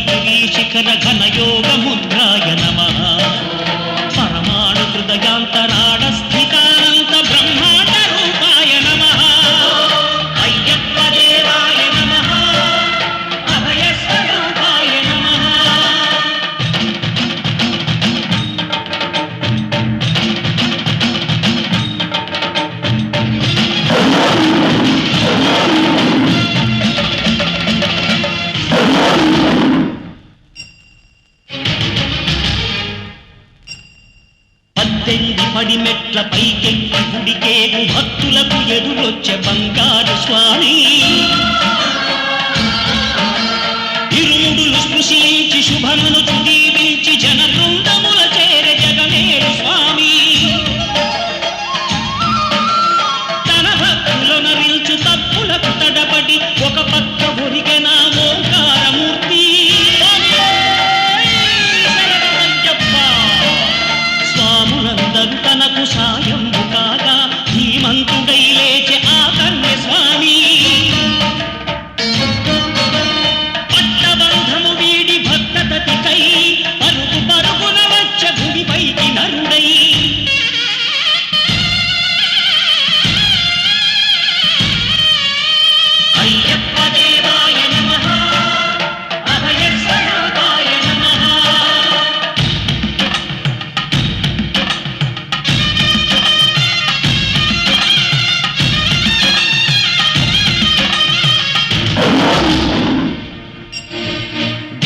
గిరీశిఖర ఘనయోగ ముద్రాయ నమః పరమాణు హృదయాంతరాడ స్థితానంత బ్రహ్మాండ రూపాయ నమః అయ్యప్ప దేవాయ నమః అభయ స్వరూపాయ నమః. పడిమెట్ల పైకెక్కి గుడికేగు భక్తులకు ఎదురొచ్చే బంగారు స్వామి ఇరుముడులు స్పృశించి శుభమును దీవించి జన బృందముల చేరే జగమేరు స్వామి తన భక్తులనరించు తప్పులకు తడబడి ఒక పక్క ఒరిగెన ఓంకారమూర్తి తనకు సాయంబు కాగా ధీమంతుడై లేచే ఆ కన్య స్వామి పట్టబంధము వీడి భక్తతతికై పరుగు పరుగున వచ్చ భూమిపైకి నరుడై అయ్యప్ప దేవాయ నమః అభయ స్వరూపాయ నమః.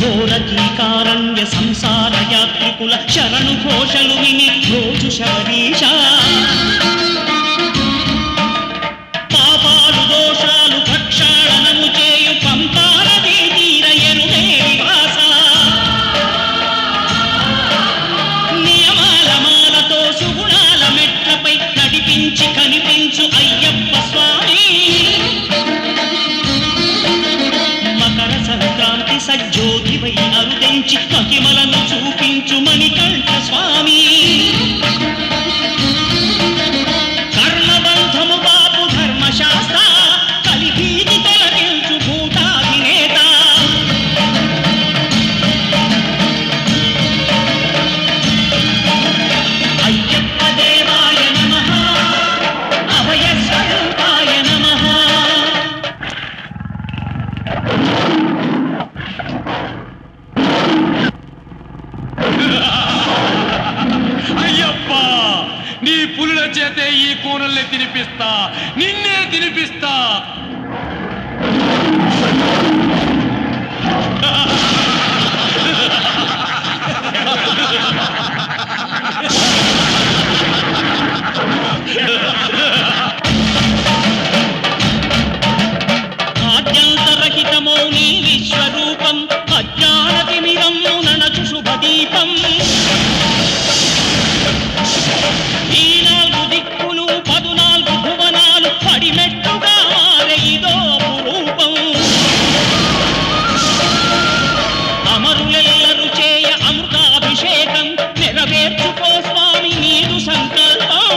ఘోరకీకారణ్య సంసార యాత్రికుల శరణు ఘోషలు విని రోజు శబరీష పాపాలు దోషాలు ప్రక్షాళనము చేయు పంపానదీ తీర ఎరుడే నివాస నియమాల మాలతో సుగుణాల మెట్లపై నడిపించి కనిపించు అయ్యప్ప స్వామి సంక్రాంతి సజ్జోతివై అరుదించి మహిమలను చూపించు మణికంఠ స్వామి కర్మబంధము బాపు ధర్మశాస్త్ర కలిభీతి తొలగించు భూతాధినేత అయ్యప్ప దేవాయ నమః అభయ స్వరూపాయ నమః. అయ్యప్ప నీ పులుల చేతే ఈ కూనల్ని తినిపిస్తా నిన్నే తినిపిస్తా. ఆద్యంతరహితమో నీ విశ్వరూపం అజ్ఞాన తిమిరము ననచు శుభదీపం ఈ 4 దిక్కులు 14 భువనాలు పడిమెట్టుగా మారే ఇదో రూపం అమరులెల్లరు చేయ అమృతాభిషేకం నెరవేర్చుకో స్వామి నీదు సంకల్పం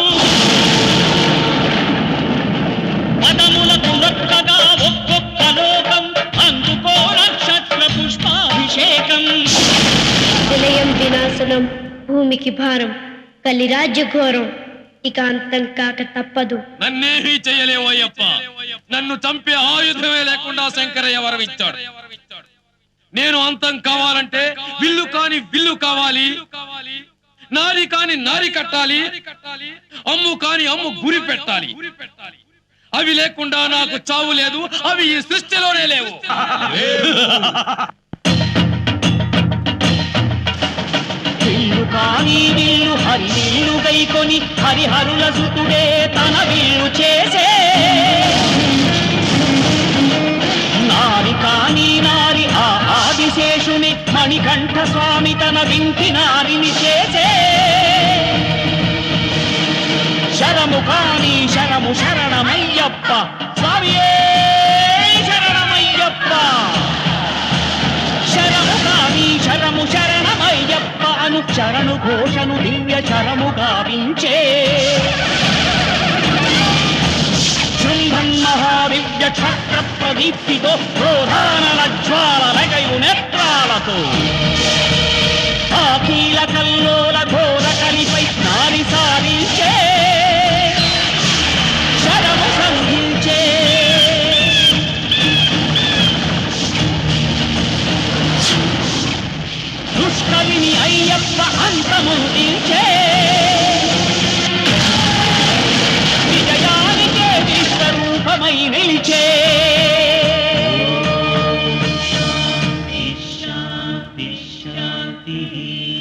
పదములకు రొక్కగా ఒక్కొక్క లోకం అందుకో నక్షత్ర పుష్పాభిషేకం. విలయం వినాశనం భూమికి భారం కలి రాజ్య ఘోరం ఇక అంతం కాక తప్పదు. నన్నేమీ చేయలేవు అయ్యప్ప. నన్ను చంపే ఆయుధమే లేకుండా శంకరయ్య వరమిచ్చాడు. నేను అంతం కావాలంటే విల్లు కాని విల్లు కావాలి, నారి కాని నారి కట్టాలి, అమ్ము కాని అమ్ము గురి పెట్టాలి. అవి లేకుండా నాకు చావు లేదు, అవి ఈ సృష్టిలోనే లేవు. విల్లు కాని విల్లు హరి విల్లు గైకొని హరిహరుల సుతుడే తన విల్లు చేసే నారి కాని నారి ఆ ఆదిశేషుని మణికంఠ స్వామి తన వింటి నారిని చేసే శరము కాని శరము శరణమయ్యప్ప స్వామియే శరణమయ్యప్ప శరము కాని శరము శరణమయ్యప్ప అను చరణు ఘోషను దివ్య చరము గావించే శృంభన్ మహావిద్య దివ్య క్షత్ర ప్రదీప్తితో క్రోధానల జ్వాలలగయు నేత్రాలతో ఆ కీలకల్లోల ఘోర కలిపై నారి సారించే శరము సంధించే దుష్కవిని అయ్యప్ప అంతముందించే విజయానికే విశ్వరూపమై నిలిచే